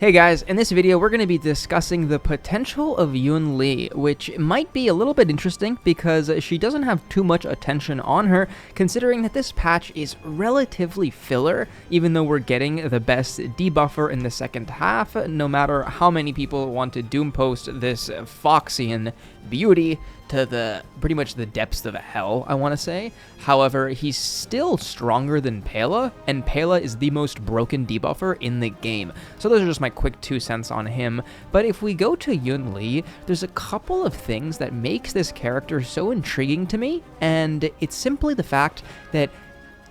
Hey guys, in this video we're going to be discussing the potential of Yunli, which might be a little bit interesting because she doesn't have too much attention on her, considering that this patch is relatively filler, even though we're getting the best debuffer in the second half, no matter how many people want to doom post this Foxian beauty to the pretty much the depths of hell, I want to say. However, he's still stronger than Pela, and Pela is the most broken debuffer in the game. So those are just my quick 2 cents on him. But if we go to Yunli, there's a couple of things that makes this character so intriguing to me, and it's simply the fact that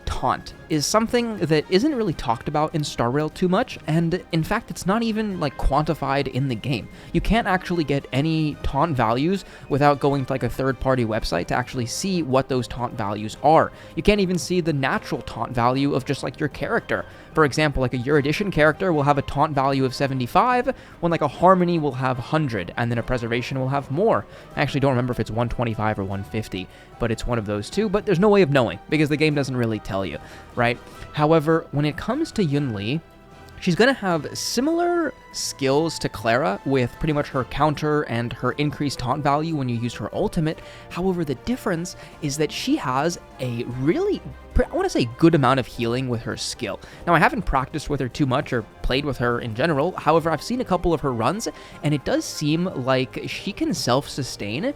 Taunt is something that isn't really talked about in Star Rail too much, and in fact it's not even like quantified in the game. You can't actually get any taunt values without going to like a third-party website to actually see what those taunt values are. You can't even see the natural taunt value of just like your character. For example, like a Your Edition character will have a taunt value of 75, when like a Harmony will have 100, and then a Preservation will have more. I actually don't remember if it's 125 or 150, but it's one of those two, but there's no way of knowing, because the game doesn't really tell you, right? However, when it comes to Yunli, she's going to have similar skills to Clara with pretty much her counter and her increased taunt value when you use her ultimate. However, the difference is that she has a really, I want to say, good amount of healing with her skill. Now, I haven't practiced with her too much or played with her in general. However, I've seen a couple of her runs, and it does seem like she can self-sustain,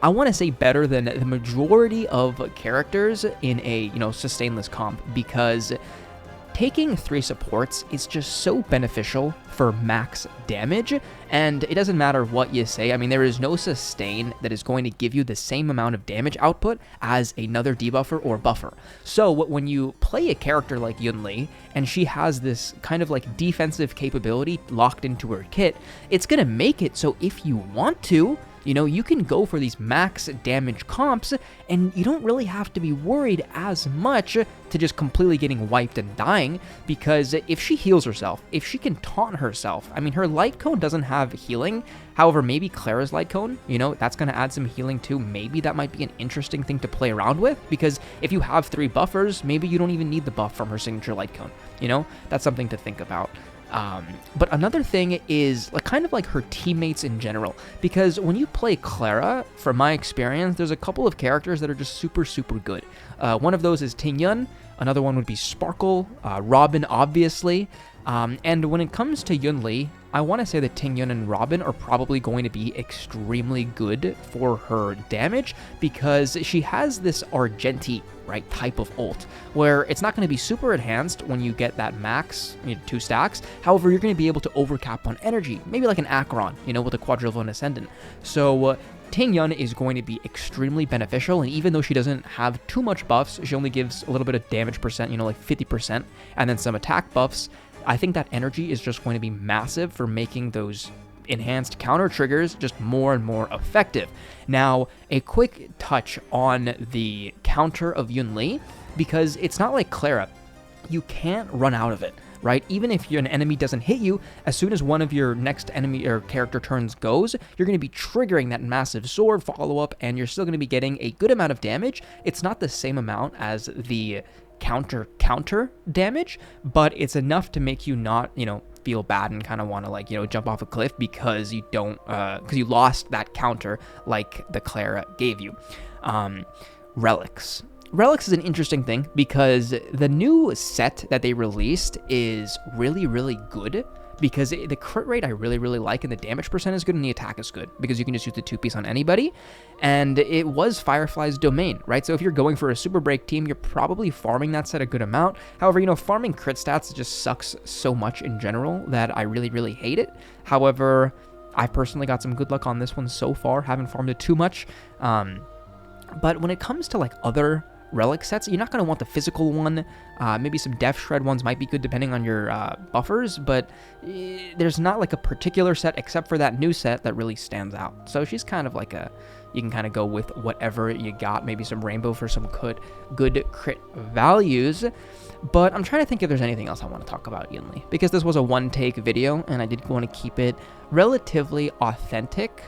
I want to say, better than the majority of characters in a, sustainless comp, because taking 3 supports is just so beneficial for max damage, and it doesn't matter what you say. I mean, there is no sustain that is going to give you the same amount of damage output as another debuffer or buffer. So when you play a character like Yunli, and she has this kind of like defensive capability locked into her kit, it's going to make it so if you want to, you can go for these max damage comps, and you don't really have to be worried as much to just completely getting wiped and dying, because if she heals herself, if she can taunt herself, I mean, her light cone doesn't have healing. However, maybe Clara's light cone, that's going to add some healing too. Maybe that might be an interesting thing to play around with, because if you have 3 buffers, maybe you don't even need the buff from her signature light cone. That's something to think about. But another thing is kind of like her teammates in general, because when you play Clara, from my experience, there's a couple of characters that are just super, super good. One of those is Tingyun, another one would be Sparkle, Robin, obviously. And when it comes to Yunli, I want to say that Tingyun and Robin are probably going to be extremely good for her damage, because she has this Argenti, right, type of ult, where it's not going to be super enhanced when you get that max 2 stacks. However, you're going to be able to overcap on energy, maybe like an Acheron, with a Quadrillion Ascendant. So Tingyun is going to be extremely beneficial, and even though she doesn't have too much buffs, she only gives a little bit of damage percent, like 50%, and then some attack buffs. I think that energy is just going to be massive for making those enhanced counter triggers just more and more effective. Now, a quick touch on the counter of Yunli, because it's not like Clara. You can't run out of it, right? Even if an enemy doesn't hit you, as soon as one of your next enemy or character turns goes, you're going to be triggering that massive sword follow-up, and you're still going to be getting a good amount of damage. It's not the same amount as the counter damage, but it's enough to make you not, feel bad and kind of want to jump off a cliff because you don't, because you lost that counter like the Clara gave you. Relics is an interesting thing, because the new set that they released is really, really good, because the crit rate I really, really like, and the damage percent is good, and the attack is good, because you can just use the 2-piece on anybody, and it was Firefly's domain, right? So if you're going for a super break team, you're probably farming that set a good amount. However, farming crit stats just sucks so much in general that I really, really hate it. However, I personally got some good luck on this one so far, haven't farmed it too much, but when it comes to other Relic sets, you're not going to want the physical one. Maybe some Death Shred ones might be good depending on your buffers, but there's not a particular set except for that new set that really stands out. So she's kind of you can kind of go with whatever you got, maybe some Rainbow for some good crit values. But I'm trying to think if there's anything else I want to talk about Yunli, because this was a one-take video, and I did want to keep it relatively authentic,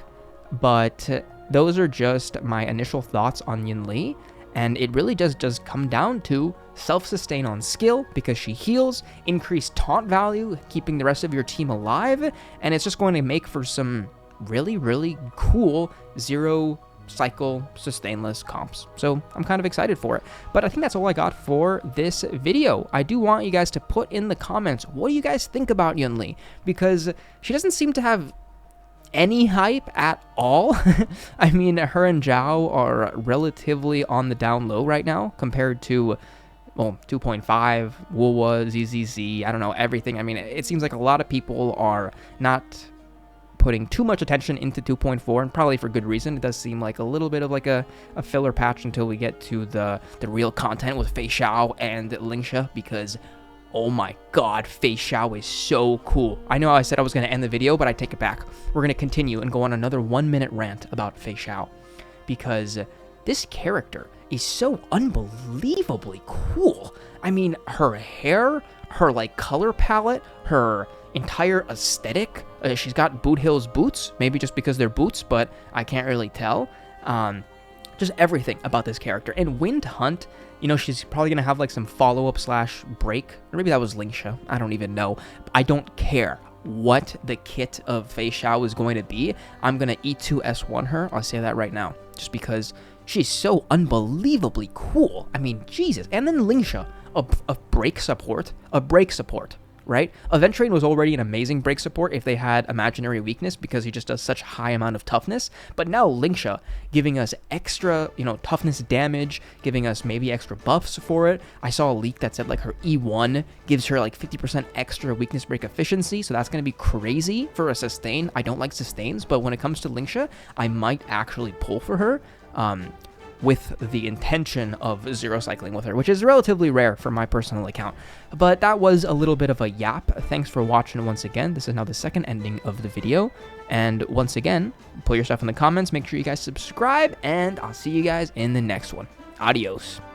but those are just my initial thoughts on Yunli. And it really does come down to self-sustain on skill, because she heals, increased taunt value, keeping the rest of your team alive, and it's just going to make for some really, really cool zero cycle sustainless comps. So I'm kind of excited for it. But I think that's all I got for this video. I do want you guys to put in the comments, what do you guys think about Yunli? Because she doesn't seem to have any hype at all. I mean, her and Jiao are relatively on the down low right now compared to, well, 2.5, Wuwa, ZZZ, I don't know, everything. I mean, it seems like a lot of people are not putting too much attention into 2.4, and probably for good reason. It does seem like a little bit of like a filler patch until we get to the real content with Feixiao and Lingxia, because oh my god, Feixiao is so cool. I know I said I was going to end the video, but I take it back. We're going to continue and go on another 1-minute rant about Feixiao, because this character is so unbelievably cool. I mean, her hair, her like color palette, her entire aesthetic. She's got Boothill's boots, maybe just because they're boots, but I can't really tell. Just everything about this character. And Wind Hunt, you know, she's probably going to have like some follow-up / break. Or maybe that was Lingxia. I don't even know. I don't care what the kit of Feixiao is going to be. I'm going to E2S1 her. I'll say that right now. Just because she's so unbelievably cool. I mean, Jesus. And then Lingxia, a break support. Right? Aventrain was already an amazing break support if they had imaginary weakness, because he just does such high amount of toughness. But now Lingxia giving us extra, you know, toughness damage, giving us maybe extra buffs for it. I saw a leak that said like her E1 gives her like 50% extra weakness break efficiency, so that's going to be crazy for a sustain. I don't like sustains, but when it comes to Lingxia, I might actually pull for her. With the intention of zero cycling with her, which is relatively rare for my personal account. But that was a little bit of a yap. Thanks for watching once again. This is now the second ending of the video. And once again, put your stuff in the comments. Make sure you guys subscribe, and I'll see you guys in the next one. Adios.